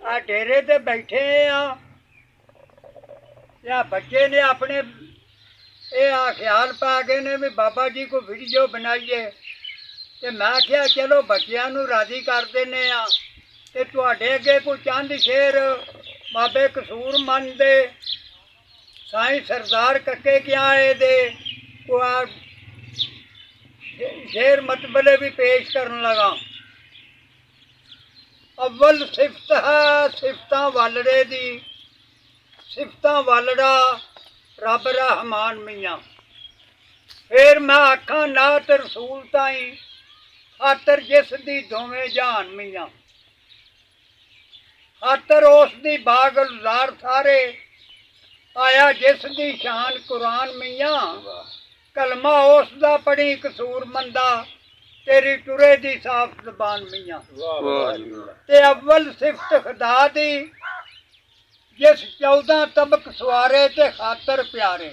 आ डेरे ते बैठे या बच्चे ने अपने ख्याल पा गए ने भी बाबा जी को वीडियो बनाइए ते मैं आख्या चलो बच्चों नूं राजी कर देने ते तुहाडे अगे कोई चंद शेर बाबे कसूरमंद दे साईं सरदार कक्के क्याए दे शेर मतबले भी पेश करन लगा। अव्वल सिफत है सिफतां वालड़े दी, सिफतां वालड़ा रब रहमान मियाँ। फिर मैं आखा नात रसूल ताई खातर जिस दी दोवें जहान मियाँ। खातर उस दी बागुलजार सारे आया जिस दी शान कुरान मियाँ। कलमा उस दा पढ़ी कसूरमंदा तेरी टुरे दी साफ जबान मियाँ। ते अव्वल सिफत खुदा दी जिस 14 तबक सवारे ते खातर प्यारे।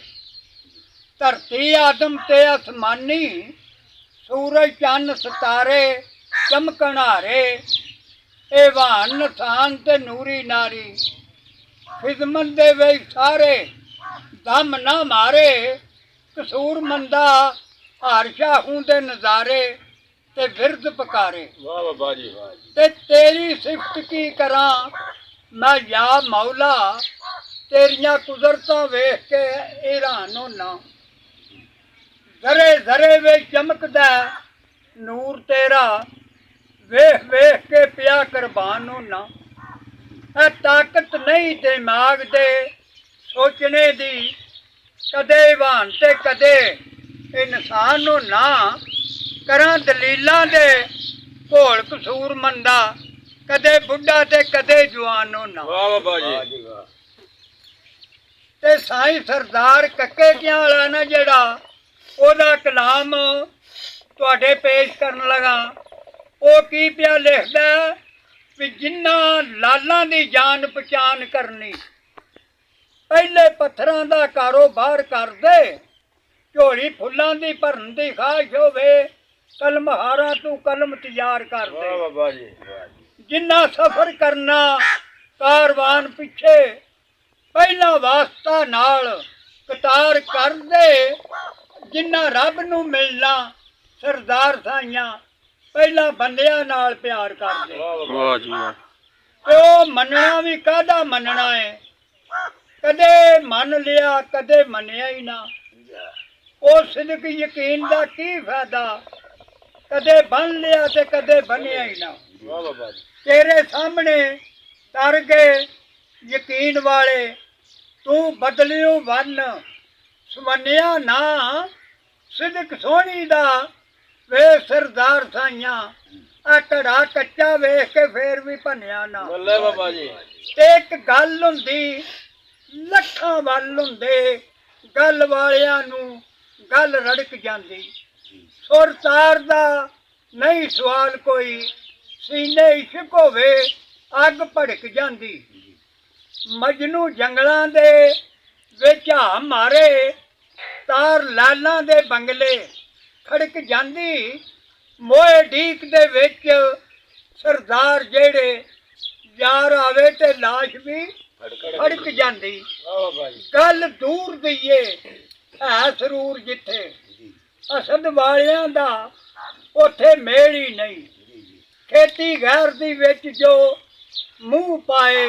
धरती आदम ते आसमानी सूरज चन्न सितारे चमकण हारे। एवान नसान ते नूरी नारी खिदमत दे वे सारे दम ना मारे। कसूरमंदा हर शाहू दे नजारे ते विरद पकारे। ते तेरी सिफत की करा मैं या मौला तेरिया कुदरतां वेख के हैरान होना। जरे जरे वे चमकदा नूर तेरा वेख वेख के पिया कुर्बान होना। है ताकत नहीं दिमाग दे सोचने दी कदे वान ते कदे इंसान होना। करा दलीलां दे घोल कसूरमंदा कदे बुढ़ा ते कदे जवान होना। ते साईं सरदार कक्के क्यां वाला ना जेड़ा ओदा कलाम तुहाडे पेश करन लगा ओ की पिया लिखदा भी जिन्ना लालां दी जान पहचान करनी पहले पत्थरां दा कारोबार कर दे। झोली फुल्लां दी भरन दी ख्वाहिश होवे कलमहारा तू कलम तैयार कर दे। जिन्ना सफर करना कारवान पिछे पहला वास्ता नाल कतार कर दे। जिन्ना रब नू मिलना सरदार साइयां पहला बंदियां नाल प्यार कर दे। ते ओ मनना भी काहदा मनना है कदे मन लिया कदे मनिया ही ना। ओ सिदक यकीन दा की फायदा कदे बन लिया ते कदे बनिया ही ना। तेरे सामने तर गए यकीन वाले तू बदलियो वन सुमनिया ना। सिदक सोहनी दा वे सरदार साइयां आ घड़ा कच्चा वेख के फिर भी भनिया ना। एक गल हुंदी लखां वल हुंदे गल वालियां नू गल रड़क जांदी। सुर तार दा नहीं सवाल कोई सीने इश्क होवे अग भड़क जांदी। मजनू जंगलां दे विच आ मारे तार लालां दे बंगले खड़क जांदी। मोए ढीक दे विच सरदार जेड़े यार आवे ते लाश भी फड़क जांदी। गल दूर दईए है सरूर जिथे असद वालियां दा उथे मेल ही नहीं। खेती गैर दी विच जो मुंह पाए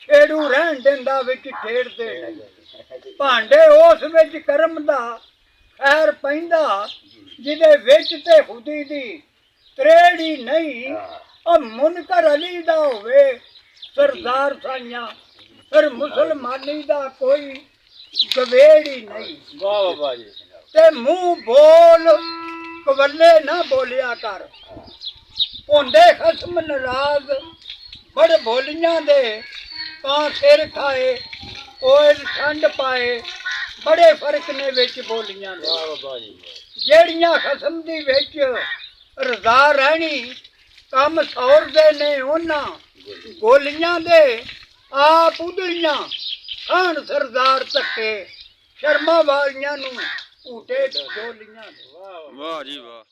छेड़ू रहन देंदा विच खेड़दे नहीं। भांडे उस विच करम दा खैर पैंदा जिदे विच ते खुदी दी त्रेड़ी नहीं। और मुनकर अली दा होवे सरदार साइयां फिर मुसलमानी दा कोई गवेड़ ही नहीं। ते मुंह बोल कवले ना बोलिया कर होंदे खसम नाराज बड़ बोलियां दे कां सिर खाए ओल ठंड पाए बड़े फर्क ने विच बोलियां दे। जेड़ियां खसम दी विच रजा रहनी कम सौर दे ने उन्हां गोलियां दे आप उधड़ियां खान सरदार धक्के शर्मा वालियां नू ऊटे डोलियां। वाह जी वाह।